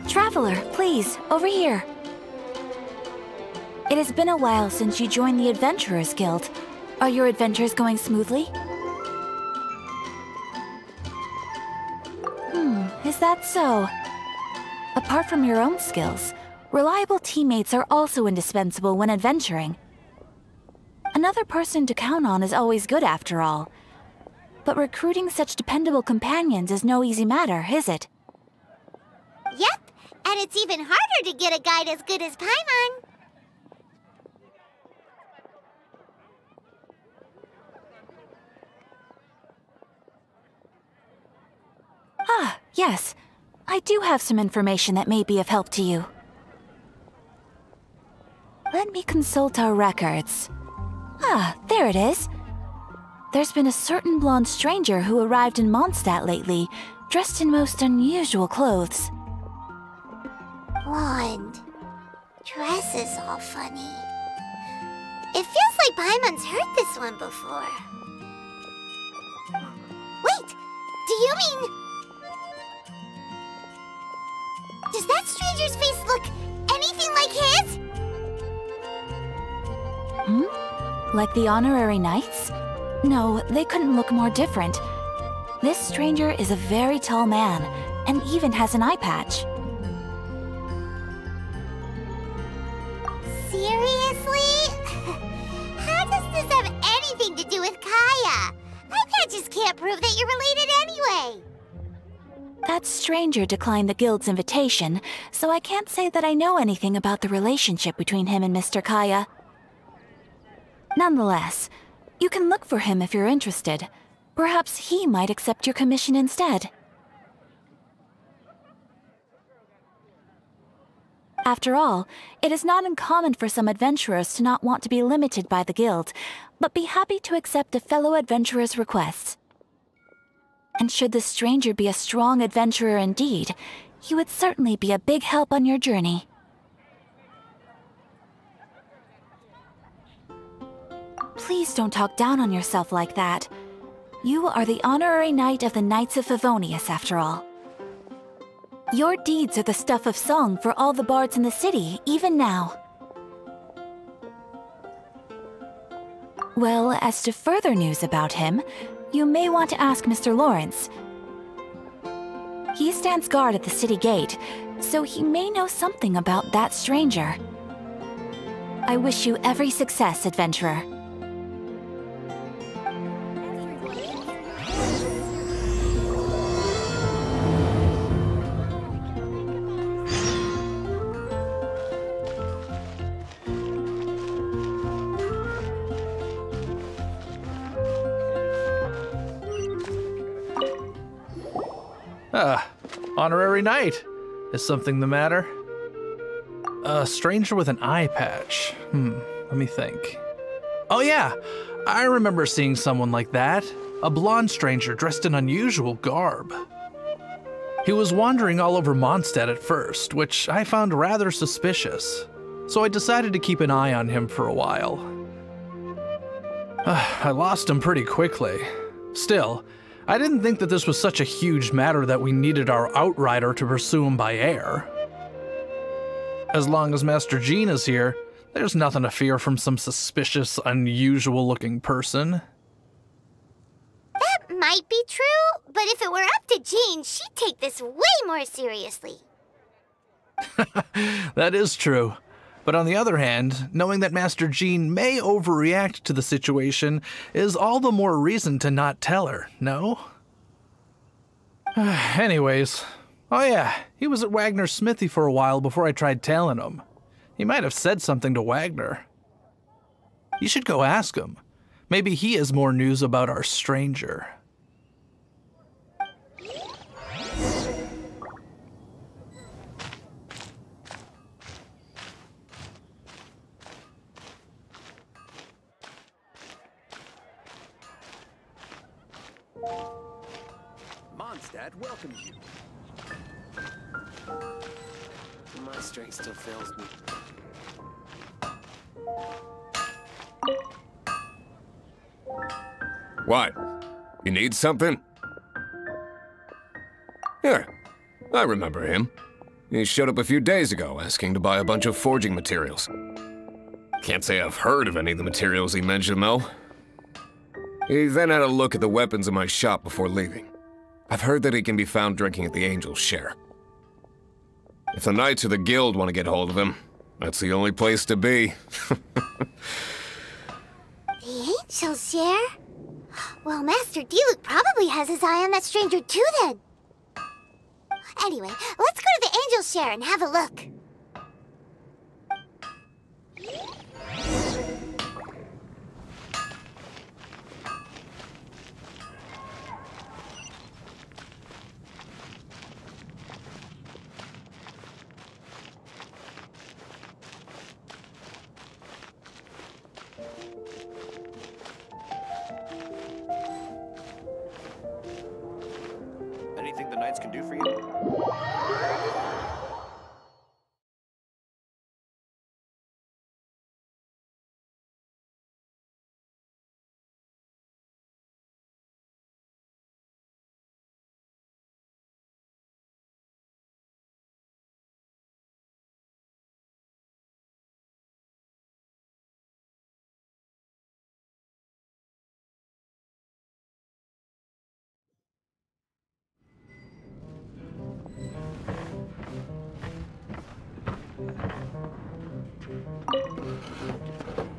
Traveler, please, over here. It has been a while since you joined the Adventurers Guild. Are your adventures going smoothly? Is that so? Apart from your own skills, reliable teammates are also indispensable when adventuring. Another person to count on is always good after all. But recruiting such dependable companions is no easy matter, is it? Yep. And it's even harder to get a guide as good as Paimon. Ah, yes. I do have some information that may be of help to you. Let me consult our records. Ah, there it is. There's been a certain blonde stranger who arrived in Mondstadt lately, dressed in most unusual clothes. Blonde. Dress is all funny. It feels like Paimon's heard this one before. Wait! Do you mean... Does that stranger's face look anything like his? Like the honorary knights? No, they couldn't look more different. This stranger is a very tall man, and even has an eye patch. Seriously? How does this have anything to do with Kaya? Eye patches can't prove that you're related anyway. That stranger declined the guild's invitation, so I can't say that I know anything about the relationship between him and Mr. Kaya. Nonetheless, you can look for him if you're interested. Perhaps he might accept your commission instead. After all, it is not uncommon for some adventurers to not want to be limited by the guild, but be happy to accept a fellow adventurer's requests. And should the stranger be a strong adventurer indeed, he would certainly be a big help on your journey. Please don't talk down on yourself like that. You are the honorary knight of the Knights of Favonius, after all. Your deeds are the stuff of song for all the bards in the city, even now. Well, as to further news about him, you may want to ask Mr. Lawrence. He stands guard at the city gate, so he may know something about that stranger. I wish you every success, adventurer. Honorary knight. Is something the matter? A stranger with an eye patch. Let me think. Oh yeah, I remember seeing someone like that. A blonde stranger dressed in unusual garb. He was wandering all over Mondstadt at first, which I found rather suspicious. So I decided to keep an eye on him for a while. I lost him pretty quickly. Still, I didn't think that this was such a huge matter that we needed our outrider to pursue him by air. As long as Master Jean is here, There's nothing to fear from some suspicious, unusual-looking person. That might be true, but if it were up to Jean, she'd take this way more seriously. That is true. But on the other hand, knowing that Master Jean may overreact to the situation is all the more reason to not tell her, no? Anyways, oh yeah, he was at Wagner's smithy for a while before I tried tailing him. He might have said something to Wagner. You should go ask him. Maybe he has more news about our stranger. Mondstadt welcomes you. My strength still fails me. What? You need something? Here, I remember him. He showed up a few days ago asking to buy a bunch of forging materials. Can't say I've heard of any of the materials he mentioned, though. He then had a look at the weapons in my shop before leaving. I've heard that he can be found drinking at the Angel's Share. If the Knights of the Guild want to get hold of him, that's the only place to be. The Angel's Share? Well, Master Diluc probably has his eye on that stranger too, then. Anyway, let's go to the Angel's Share and have a look. Anything the Knights can do for you?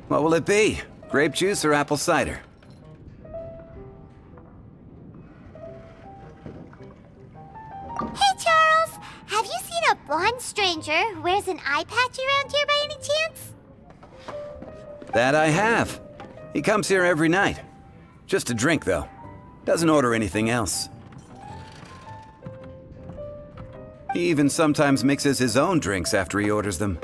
What will it be? Grape juice or apple cider? Hey, Charles! Have you seen a blonde stranger who wears an eye patch around here by any chance? That I have. He comes here every night. Just to drink, though. Doesn't order anything else. He even sometimes mixes his own drinks after he orders them.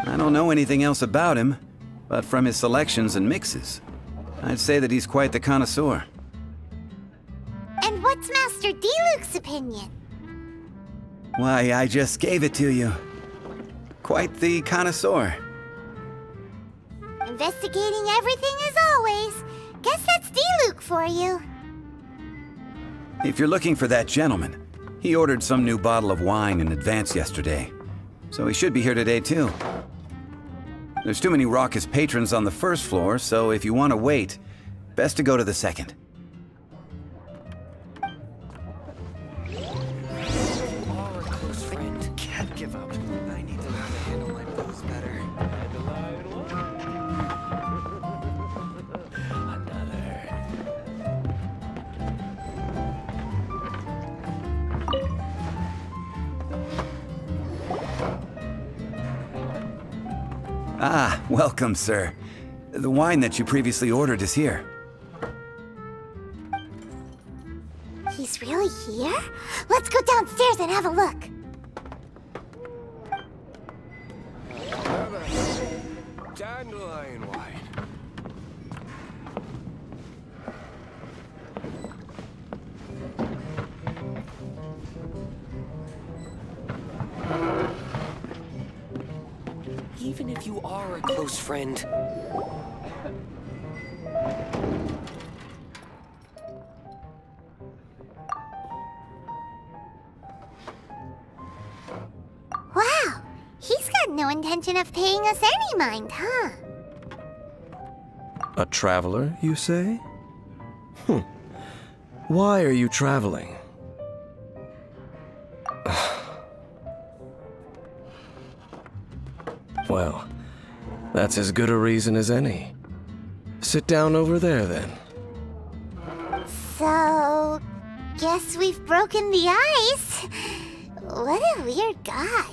I don't know anything else about him, but from his selections and mixes, I'd say that he's quite the connoisseur. And what's Master Diluc's opinion? Why, I just gave it to you. Quite the connoisseur. Investigating everything as always. Guess that's Diluc for you. If you're looking for that gentleman, he ordered some new bottle of wine in advance yesterday, so he should be here today too. There's too many raucous patrons on the first floor, so if you want to wait, best to go to the second. Our close friend can't give up. I need to learn to handle my booze better. Ah, welcome, sir. The wine that you previously ordered is here. He's really here? Let's go downstairs and have a look. Dandelion wine. Even if you are a close friend. Wow, he's got no intention of paying us any mind, huh? A traveler, you say? Why are you traveling? Well, that's as good a reason as any. Sit down over there, then. So, guess we've broken the ice. What a weird guy.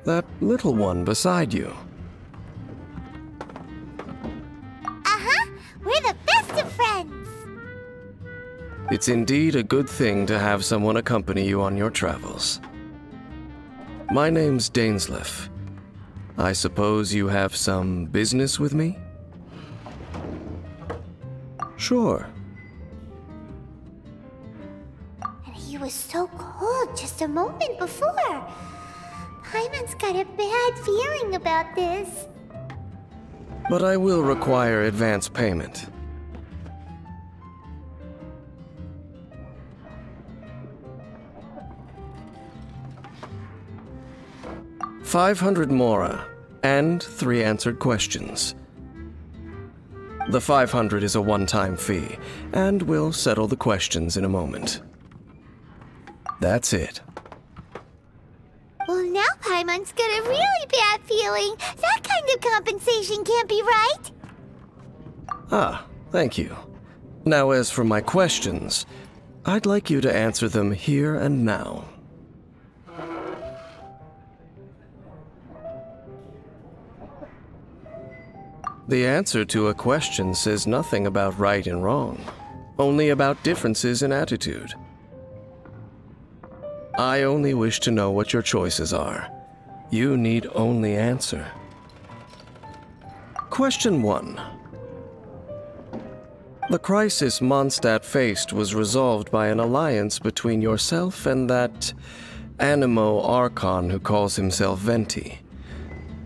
That little one beside you. Uh-huh, we're the best of friends. It's indeed a good thing to have someone accompany you on your travels. My name's Dainsleif. I suppose you have some business with me? Sure. And he was so cold just a moment before. Paimon's got a bad feeling about this. But I will require advance payment. $500 mora, and 3 answered questions. The 500 is a one-time fee, and we'll settle the questions in a moment. That's it. Well, now Paimon's got a really bad feeling. That kind of compensation can't be right. Ah, thank you. Now as for my questions, I'd like you to answer them here and now. The answer to a question says nothing about right and wrong, only about differences in attitude. I only wish to know what your choices are. You need only answer. Question 1. The crisis Mondstadt faced was resolved by an alliance between yourself and that Animo Archon who calls himself Venti.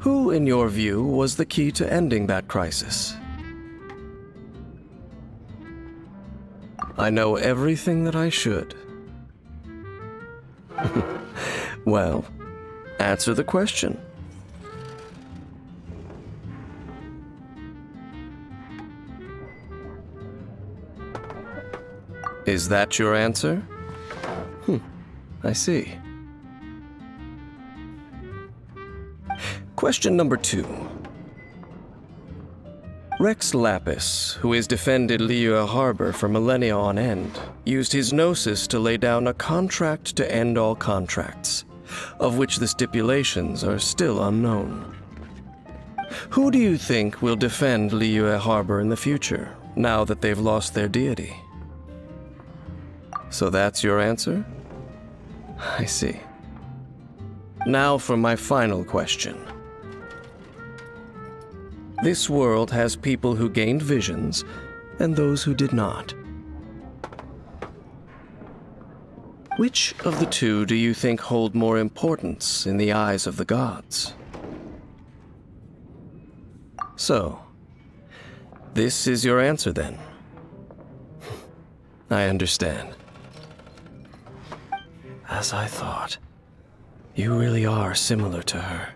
Who, in your view, was the key to ending that crisis? I know everything that I should. Well, answer the question. Is that your answer? I see. Question number 2. Rex Lapis, who has defended Liyue Harbor for millennia on end, used his gnosis to lay down a contract to end all contracts, of which the stipulations are still unknown. Who do you think will defend Liyue Harbor in the future, now that they've lost their deity? So that's your answer? I see. Now for my final question. This world has people who gained visions, and those who did not. Which of the two do you think hold more importance in the eyes of the gods? So, this is your answer then? I understand. As I thought, you really are similar to her.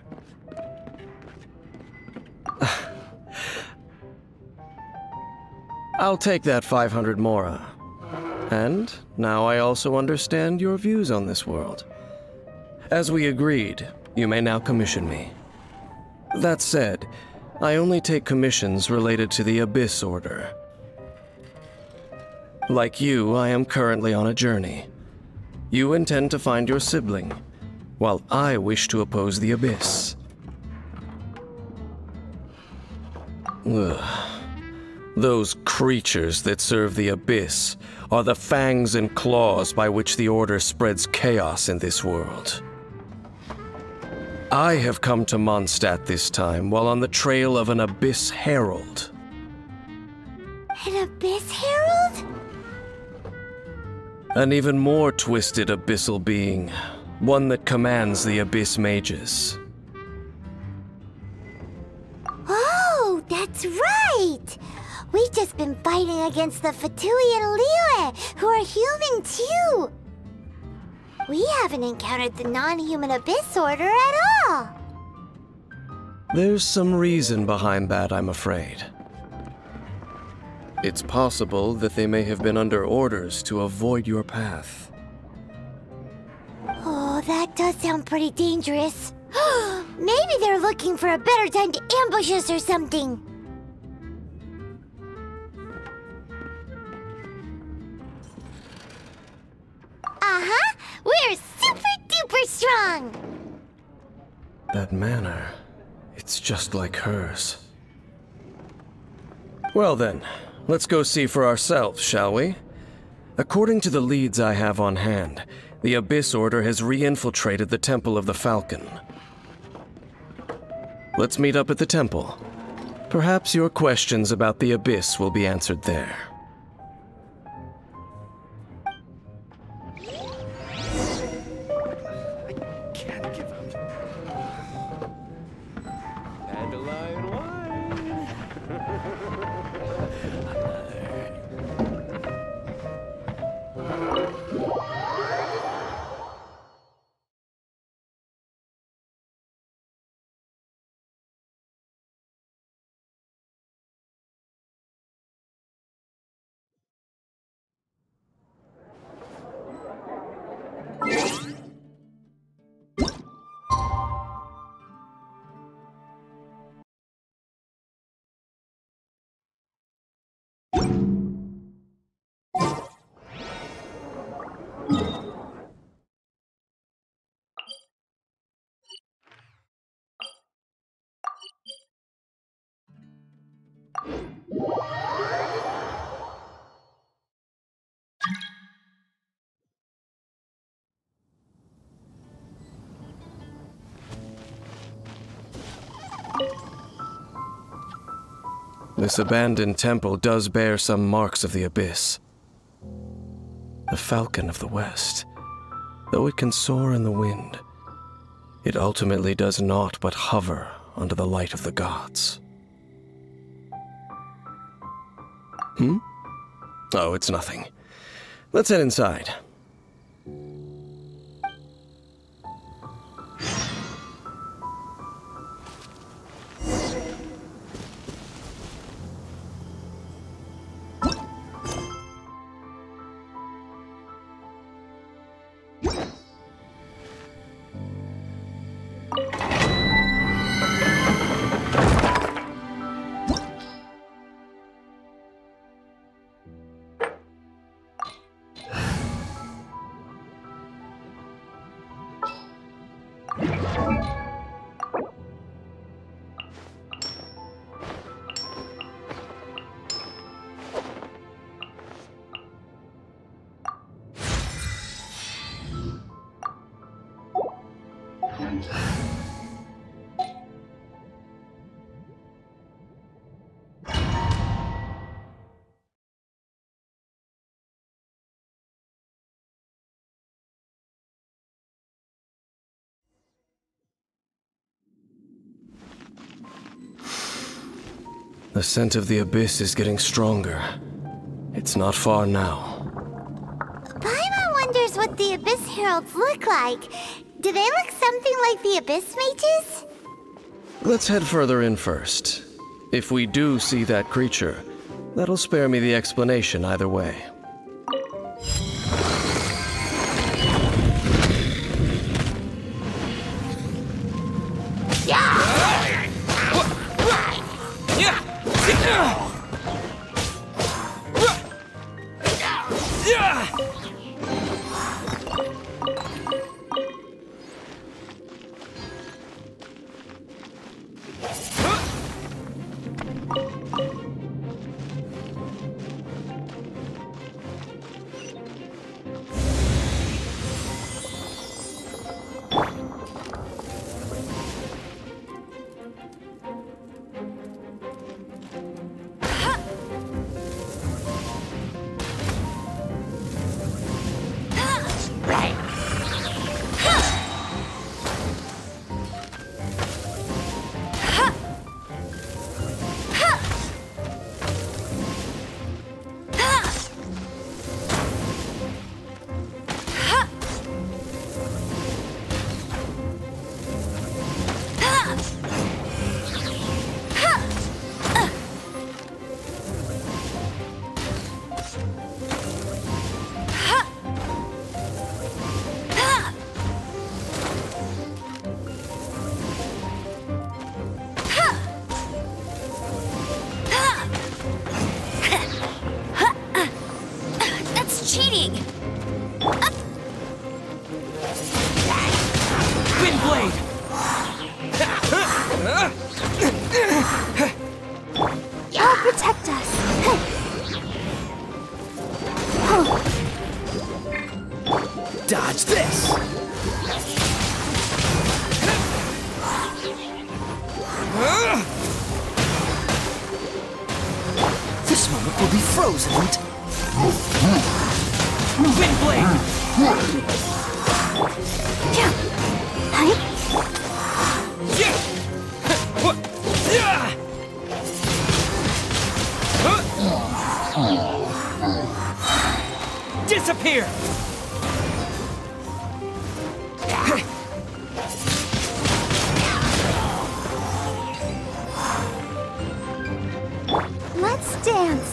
I'll take that 500 mora. And now I also understand your views on this world. As we agreed, you may now commission me. That said, I only take commissions related to the Abyss Order. Like you, I am currently on a journey. You intend to find your sibling, while I wish to oppose the Abyss. Ugh. Those creatures that serve the Abyss are the fangs and claws by which the Order spreads chaos in this world. I have come to Mondstadt this time while on the trail of an Abyss Herald. An Abyss Herald? An even more twisted abyssal being, one that commands the Abyss Mages. Oh, that's right! We've just been fighting against the Fatui and Liyue, who are human too. We haven't encountered the non-human Abyss Order at all. There's some reason behind that, I'm afraid. It's possible that they may have been under orders to avoid your path. Oh, that does sound pretty dangerous. Maybe they're looking for a better time to ambush us or something. Uh-huh! We're super duper strong! That manner, it's just like hers. Well then, let's go see for ourselves, shall we? According to the leads I have on hand, the Abyss Order has re-infiltrated the Temple of the Falcon. Let's meet up at the temple. Perhaps your questions about the Abyss will be answered there. This abandoned temple does bear some marks of the Abyss. The Falcon of the West. Though it can soar in the wind, it ultimately does naught but hover under the light of the gods. Oh, it's nothing. Let's head inside. The scent of the Abyss is getting stronger. It's not far now. Paimon wonders what the Abyss Heralds look like. Do they look something like the Abyss Mages? Let's head further in first. If we do see that creature, that'll spare me the explanation either way. Dodge this! This moment will be frozen and... Wind blade! Disappear! Let's dance.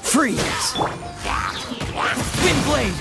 Freeze! Wind blade!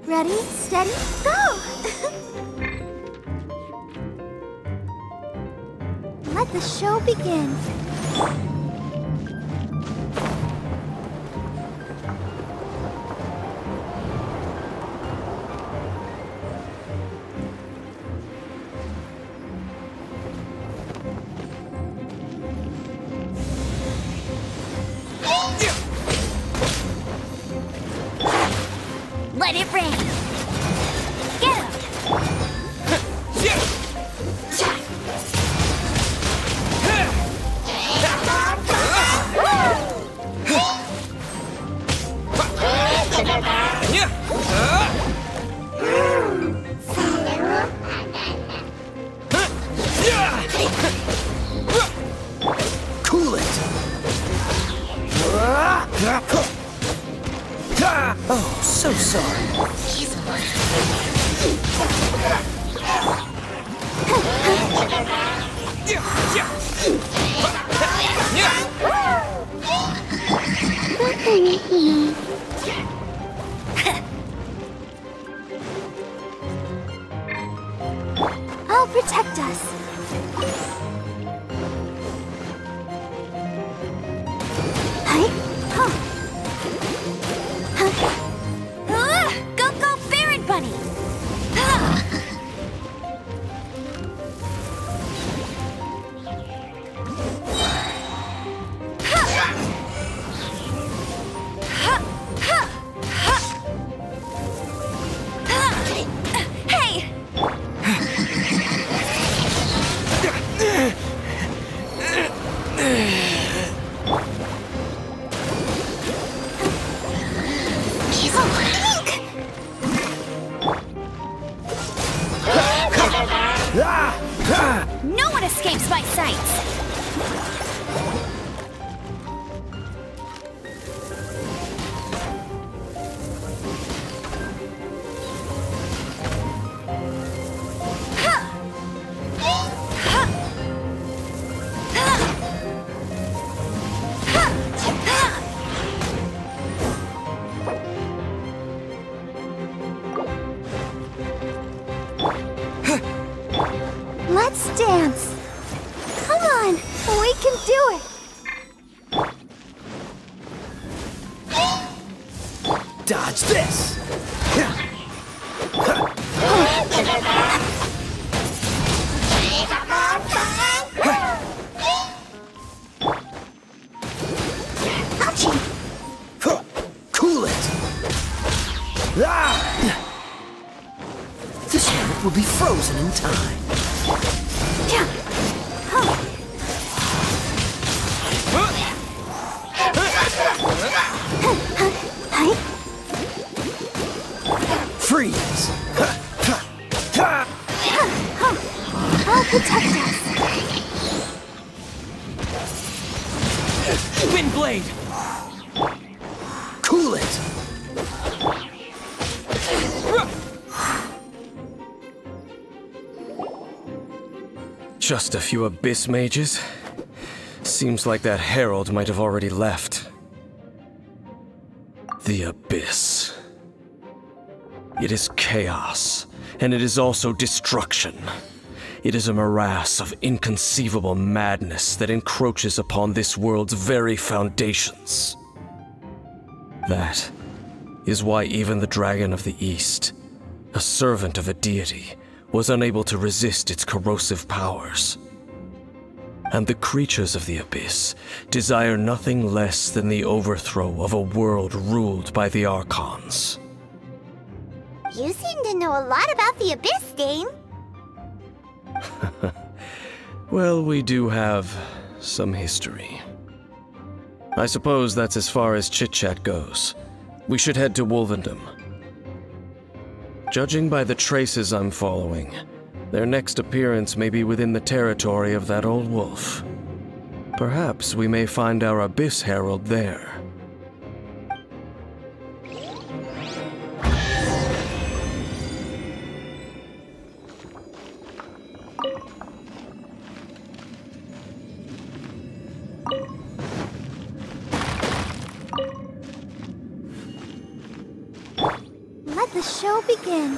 Ready, steady, go! Let the show begin. Let it rain! Get him! Cool it! Oh, so sorry. I'll protect us. Go, go, Baron Bunny! Hey! No one escapes my sights! can do it! Dodge this! Cool it! This helmet will be frozen in time. Freeze! I'll protect us. Wind blade! Cool it! Just a few abyss mages? Seems like that herald might have already left. The abyss. It is chaos, and it is also destruction. It is a morass of inconceivable madness that encroaches upon this world's very foundations. That is why even the Dragon of the East, a servant of a deity, was unable to resist its corrosive powers. And the creatures of the Abyss desire nothing less than the overthrow of a world ruled by the Archons. You seem to know a lot about the Abyss, Dane. Well, we do have some history. I suppose that's as far as chit-chat goes. We should head to Wolvendom. Judging by the traces I'm following, their next appearance may be within the territory of that old wolf. Perhaps we may find our Abyss Herald there. Let the show begin.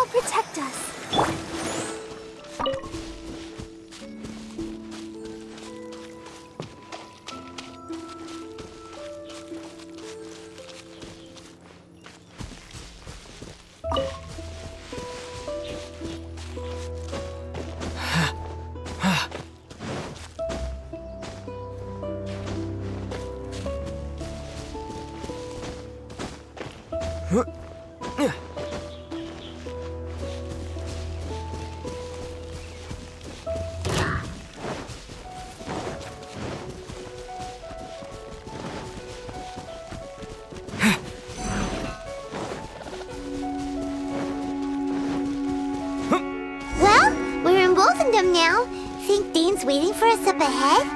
Protect us. Now, think Dane's waiting for us up ahead?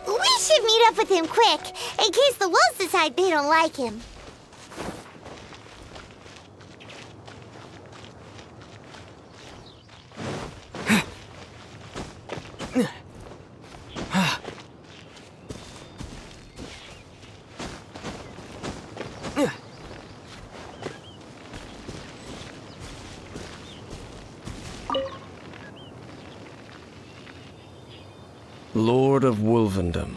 We should meet up with him quick, in case the wolves decide they don't like him. Lord of Wolvendom,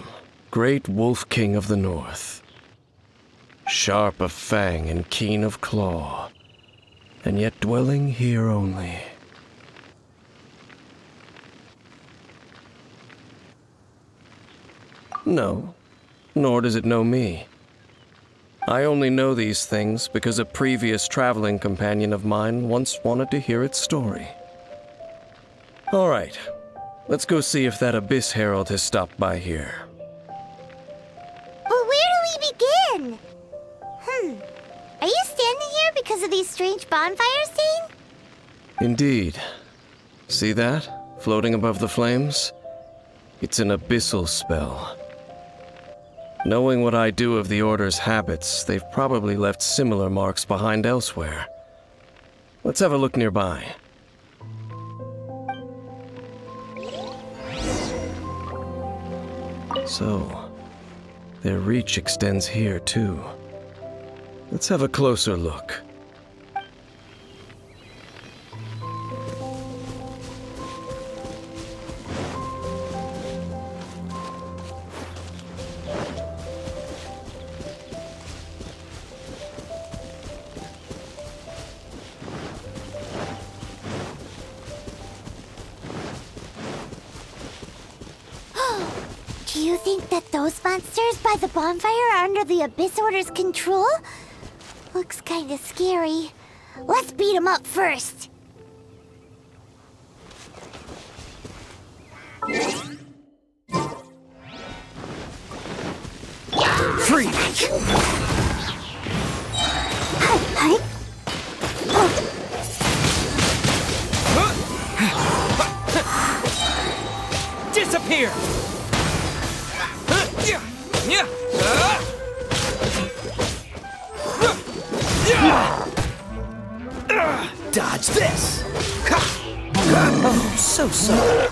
great Wolf King of the North. Sharp of fang and keen of claw, and yet dwelling here only. No, nor does it know me. I only know these things because a previous traveling companion of mine once wanted to hear its story. All right, let's go see if that Abyss Herald has stopped by here. But where do we begin? Are you standing here because of these strange bonfires, Dane? Indeed. See that, floating above the flames? It's an abyssal spell. Knowing what I do of the Order's habits, they've probably left similar marks behind elsewhere. Let's have a look nearby. So, their reach extends here too. Let's have a closer look. Do you think that those monsters by the bonfire are under the Abyss Order's control? Looks kinda scary. Let's beat them up first. Freeze! Disappear! Dodge this! Oh, so sorry.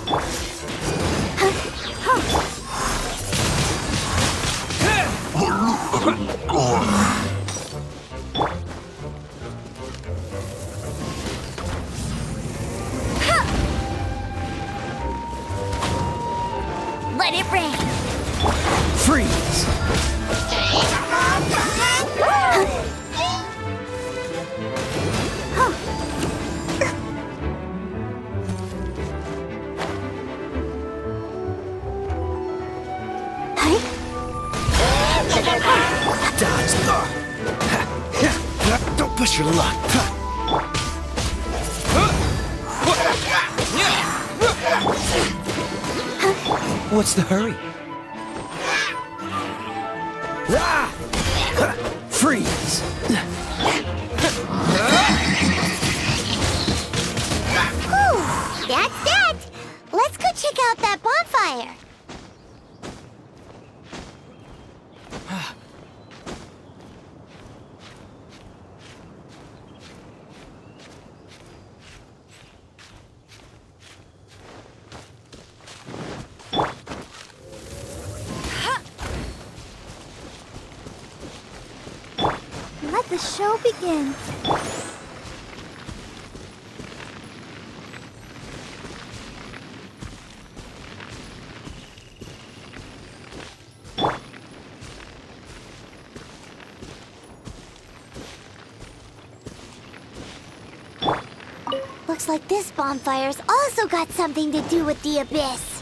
Let it rain. Freeze! Dodge. Don't push your luck. What's the hurry? Freeze! Whew, that's that. Let's go check out that bonfire. Let the show begin. Looks like this bonfire's also got something to do with the Abyss.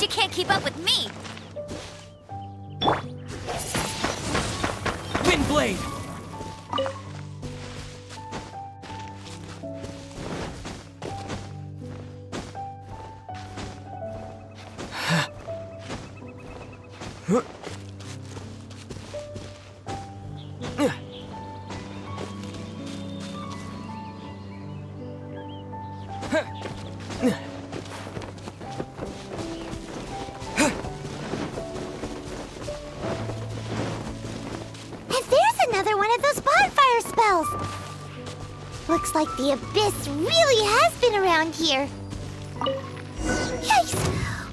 you can't keep up with me. Wind blade! Looks like the Abyss really has been around here. Yikes!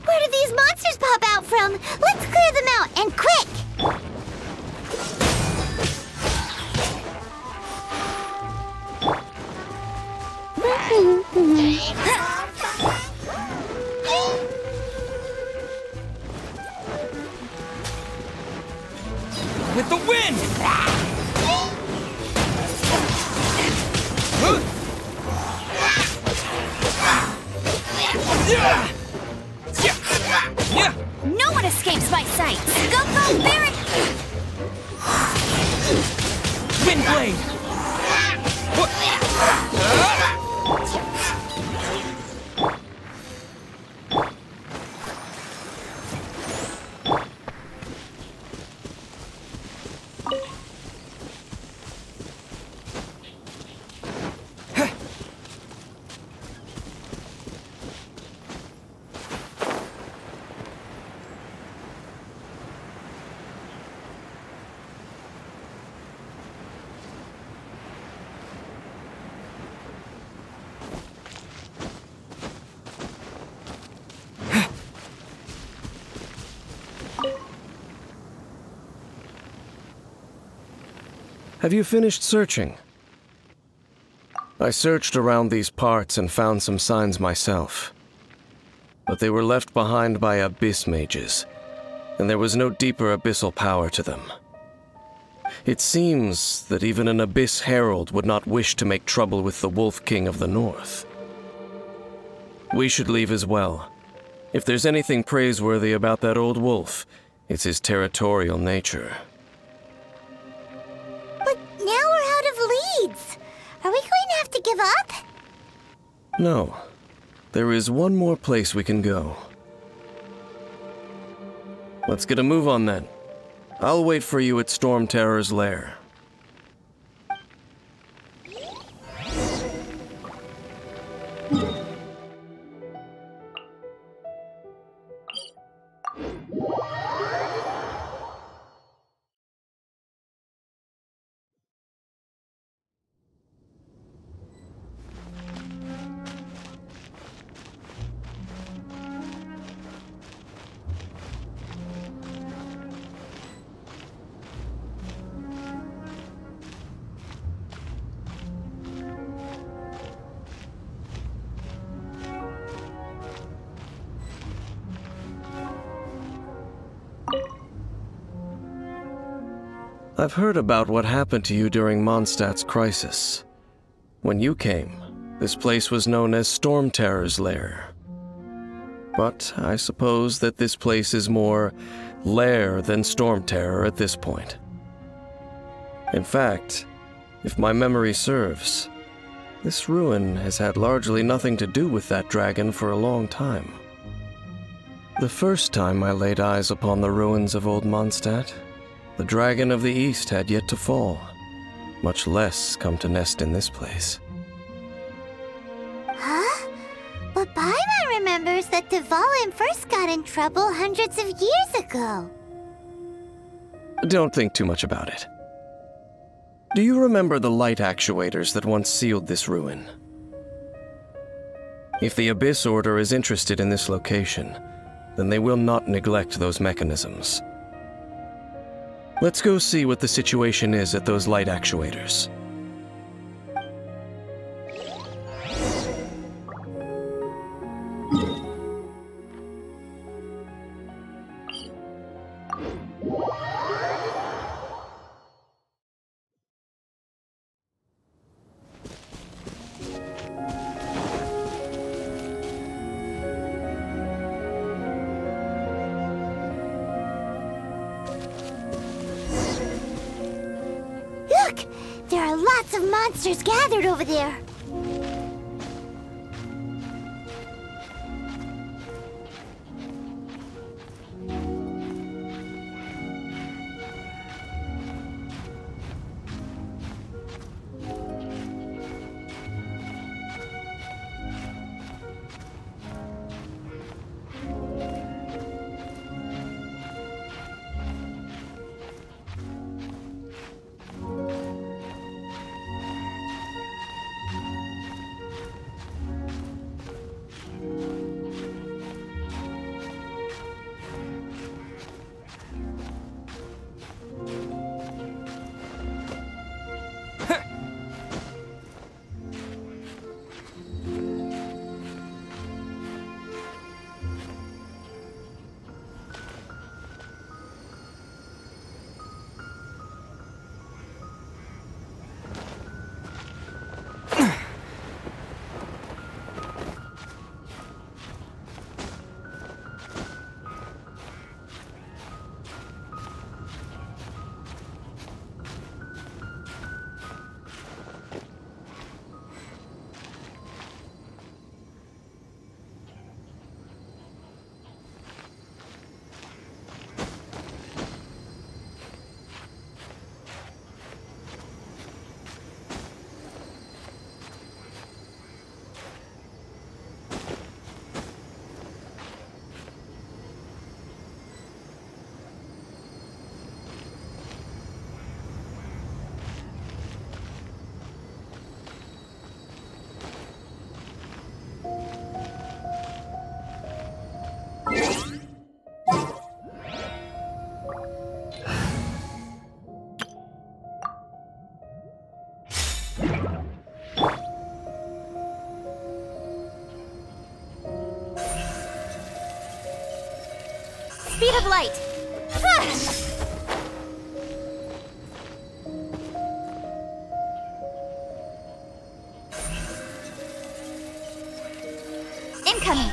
Where did these monsters pop out from? Let's clear them out, and quick! With the wind! No one escapes my sight! Go, go, Baron! Wind blade! Have you finished searching? I searched around these parts and found some signs myself. But they were left behind by abyss mages, and there was no deeper abyssal power to them. It seems that even an abyss herald would not wish to make trouble with the Wolf King of the North. We should leave as well. If there's anything praiseworthy about that old wolf, it's his territorial nature. Now we're out of leads. Are we going to have to give up? No. There is one more place we can go. Let's get a move on then. I'll wait for you at Storm Terror's lair. I've heard about what happened to you during Mondstadt's crisis. When you came, this place was known as Storm Terror's lair. But I suppose that this place is more lair than Storm Terror at this point. In fact, if my memory serves, this ruin has had largely nothing to do with that dragon for a long time. The first time I laid eyes upon the ruins of old Mondstadt, the Dragon of the East had yet to fall, much less come to nest in this place. Huh? But Paimon remembers that Dvalin first got in trouble hundreds of years ago. Don't think too much about it. Do you remember the light actuators that once sealed this ruin? If the Abyss Order is interested in this location, then they will not neglect those mechanisms. Let's go see what the situation is at those light actuators. lots of monsters gathered over there. Speed of light! Incoming!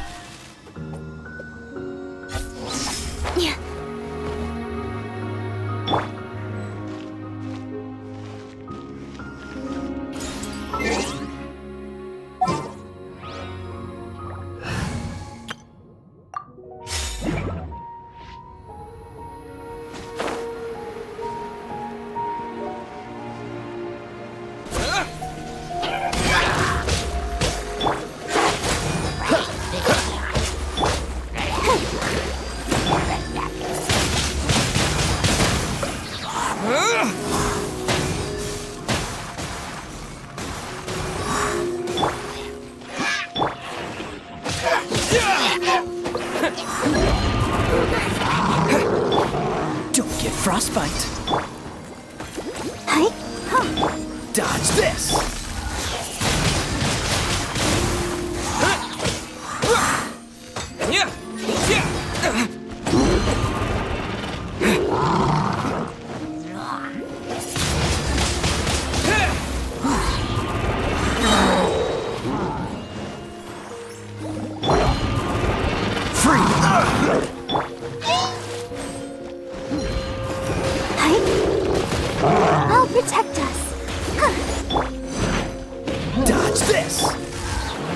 Don't get frostbite. Hey? Dodge this. I'll protect us. Dodge this.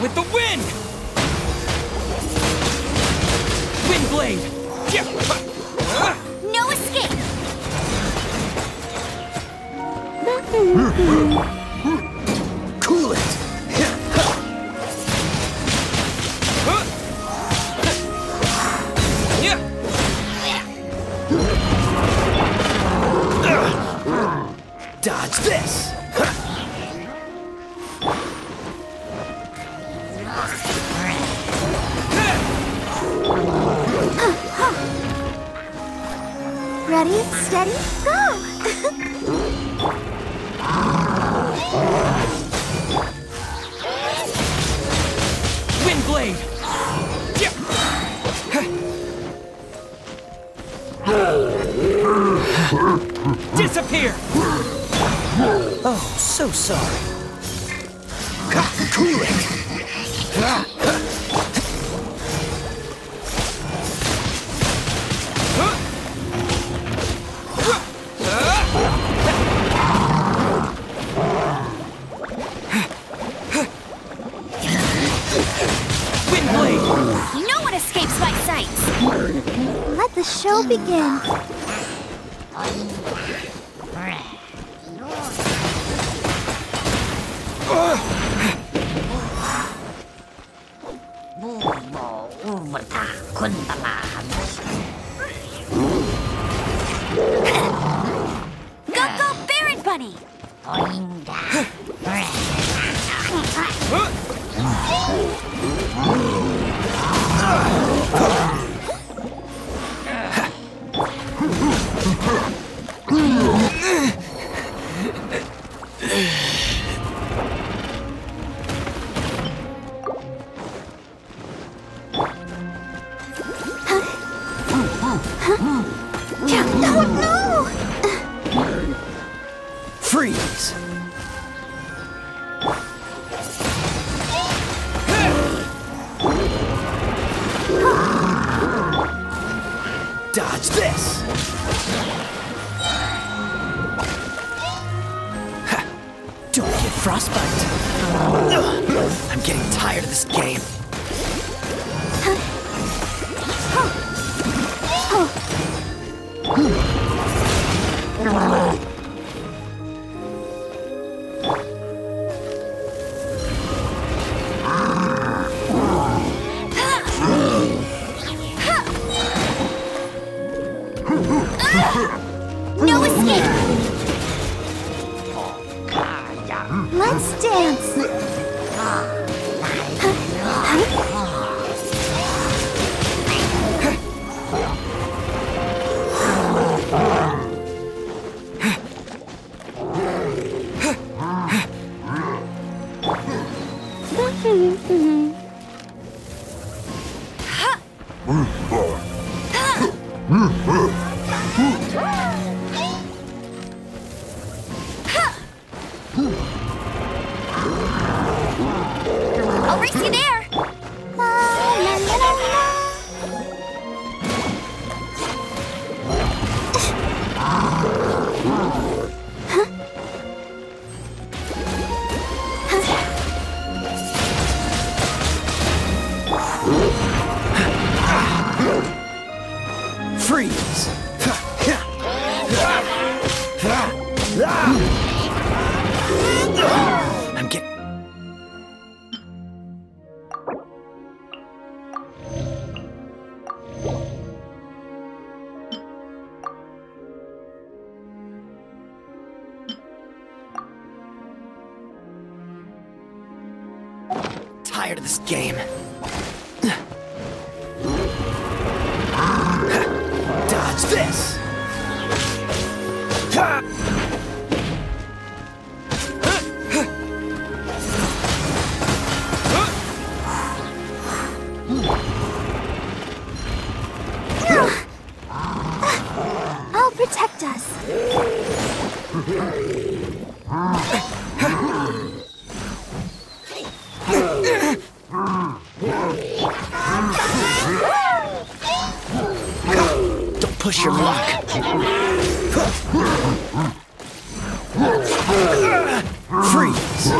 With the wind! Wind blade! No escape! Cool it. Dodge this. Ready, steady, go! Wind blade! Disappear! Oh, so sorry. Cool it. Let the show begin. Go, Baron Bunny! Freeze! Dodge this! Ha. Don't get frostbite. I'm getting tired of this game. No escape! Let's dance! I'll race you there! Freeze! I'm getting... tired of this game. Dodge this! I'll protect us. Don't push your luck. Freeze!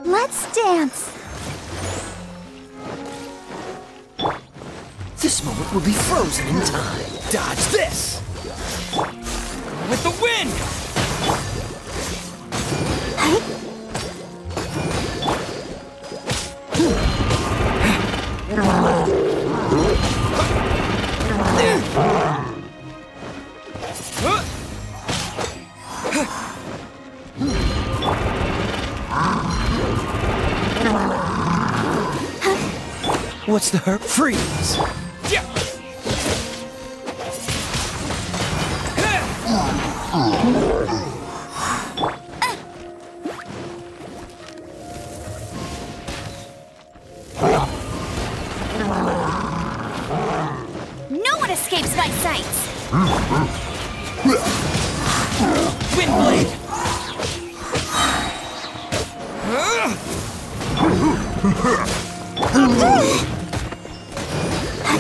Let's dance. This moment will be frozen in time. Dodge this! With the wind! What's the hurt? Freeze! escapes my sights. Windblade!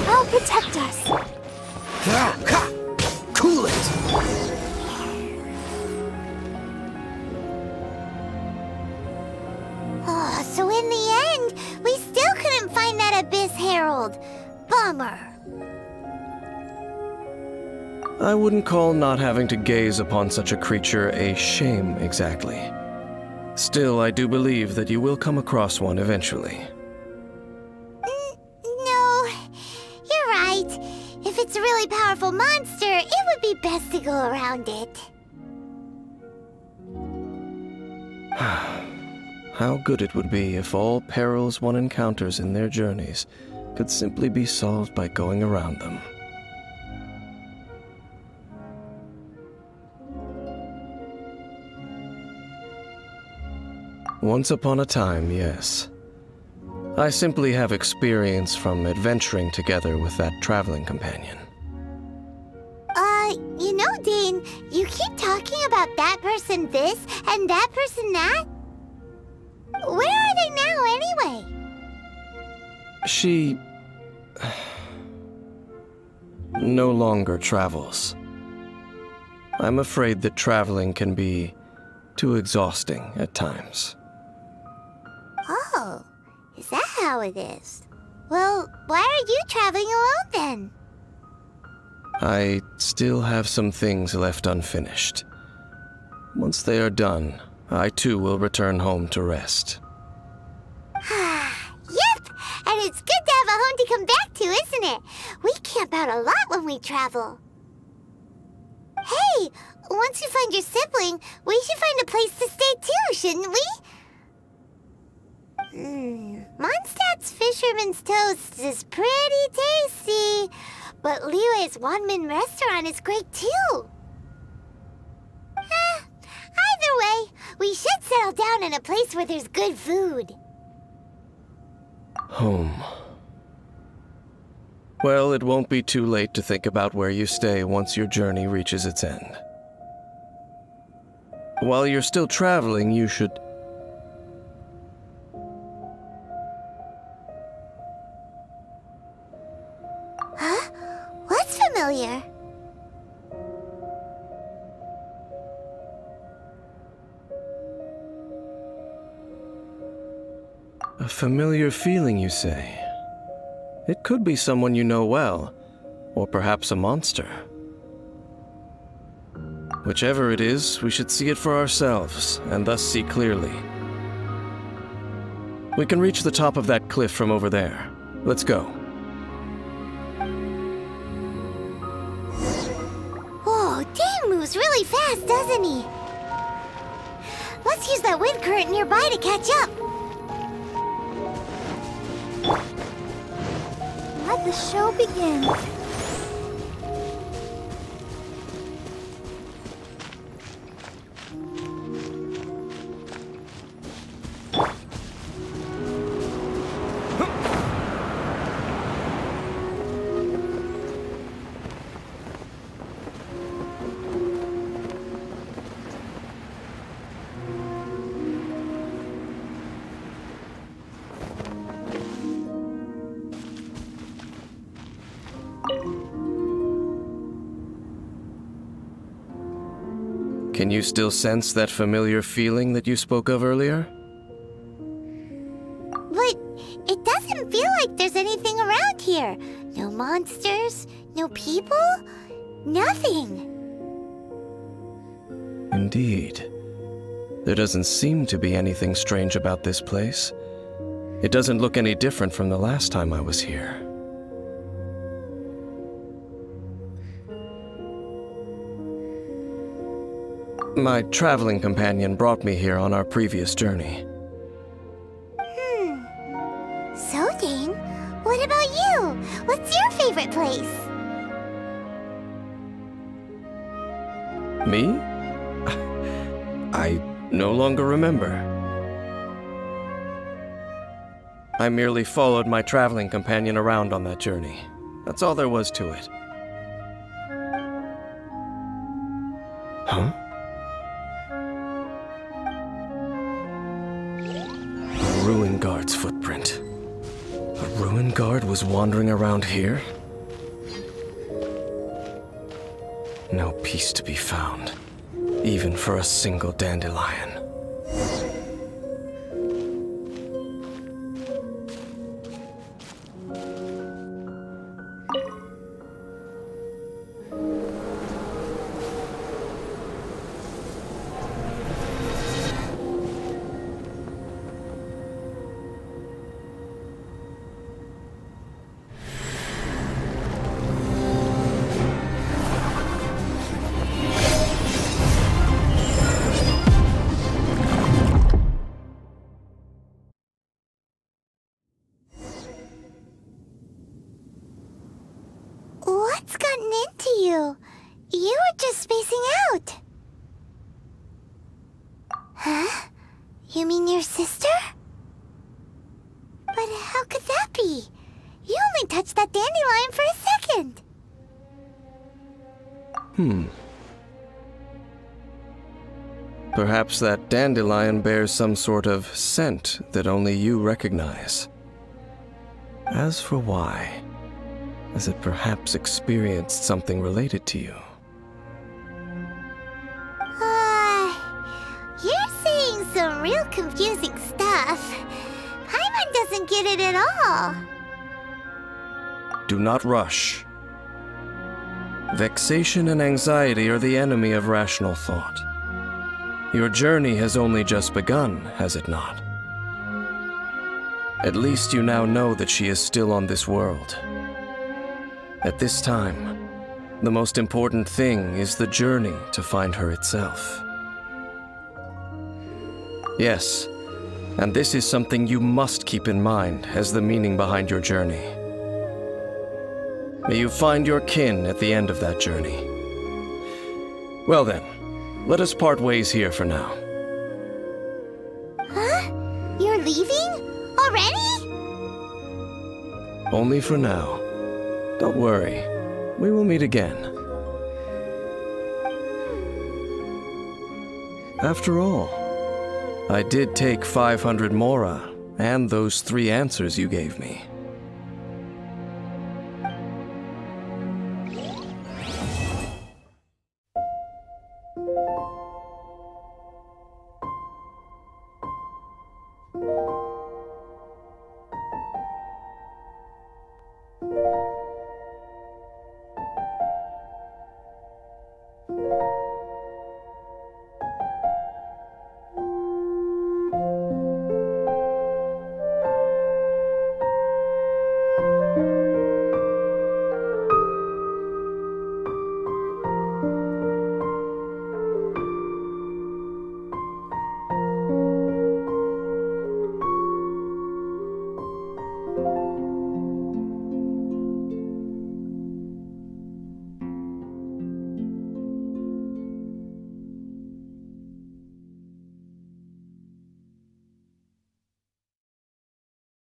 I'll protect us. Cool it! Oh, so in the end, we still couldn't find that Abyss Herald. Bummer. I wouldn't call not having to gaze upon such a creature a shame exactly. Still, I do believe that you will come across one eventually. No, you're right. If it's a really powerful monster, it would be best to go around it. How good it would be if all perils one encounters in their journeys could simply be solved by going around them. Once upon a time, yes. I simply have experience from adventuring together with that traveling companion. You know, Dane, you keep talking about that person this and that person that. Where are they now, anyway? She no longer travels. I'm afraid that traveling can be too exhausting at times. Oh, is that how it is? Well, why are you traveling alone then? I still have some things left unfinished. Once they are done, I too will return home to rest. Yep, and it's good to have a home to come back to, isn't it? We camp out a lot when we travel. Hey, once you find your sibling, we should find a place to stay too, shouldn't we? Mondstadt's Fisherman's Toast is pretty tasty, but Liyue's one-man restaurant is great too. Either way, we should settle down in a place where there's good food. Home. Well, it won't be too late to think about where you stay once your journey reaches its end. While you're still traveling, you should... Huh? What's familiar? A familiar feeling, you say? It could be someone you know well, or perhaps a monster. Whichever it is, we should see it for ourselves, and thus see clearly. We can reach the top of that cliff from over there. Let's go. Whoa, Dane moves really fast, doesn't he? Let's use that wind current nearby to catch up. Let the show begin. Can you still sense that familiar feeling that you spoke of earlier? But it doesn't feel like there's anything around here. No monsters, no people, nothing. Indeed. There doesn't seem to be anything strange about this place. It doesn't look any different from the last time I was here. My traveling companion brought me here on our previous journey. So, Dane, what about you? What's your favorite place? Me? I no longer remember. I merely followed my traveling companion around on that journey. That's all there was to it. Ruin Guard was wandering around here? No peace to be found, even for a single dandelion. What's gotten into you? You were just spacing out. Huh? You mean your sister? But how could that be? You only touched that dandelion for a second. Perhaps that dandelion bears some sort of scent that only you recognize. As for why, has it perhaps experienced something related to you? You're saying some real confusing stuff. Paimon doesn't get it at all. Do not rush. Vexation and anxiety are the enemy of rational thought. Your journey has only just begun, has it not? At least you now know that she is still on this world. At this time, the most important thing is the journey to find her itself. Yes, and this is something you must keep in mind as the meaning behind your journey. May you find your kin at the end of that journey. Well then, let us part ways here for now. Huh? You're leaving? Already? Only for now. Don't worry, we will meet again. After all, I did take 500 mora and those 3 answers you gave me.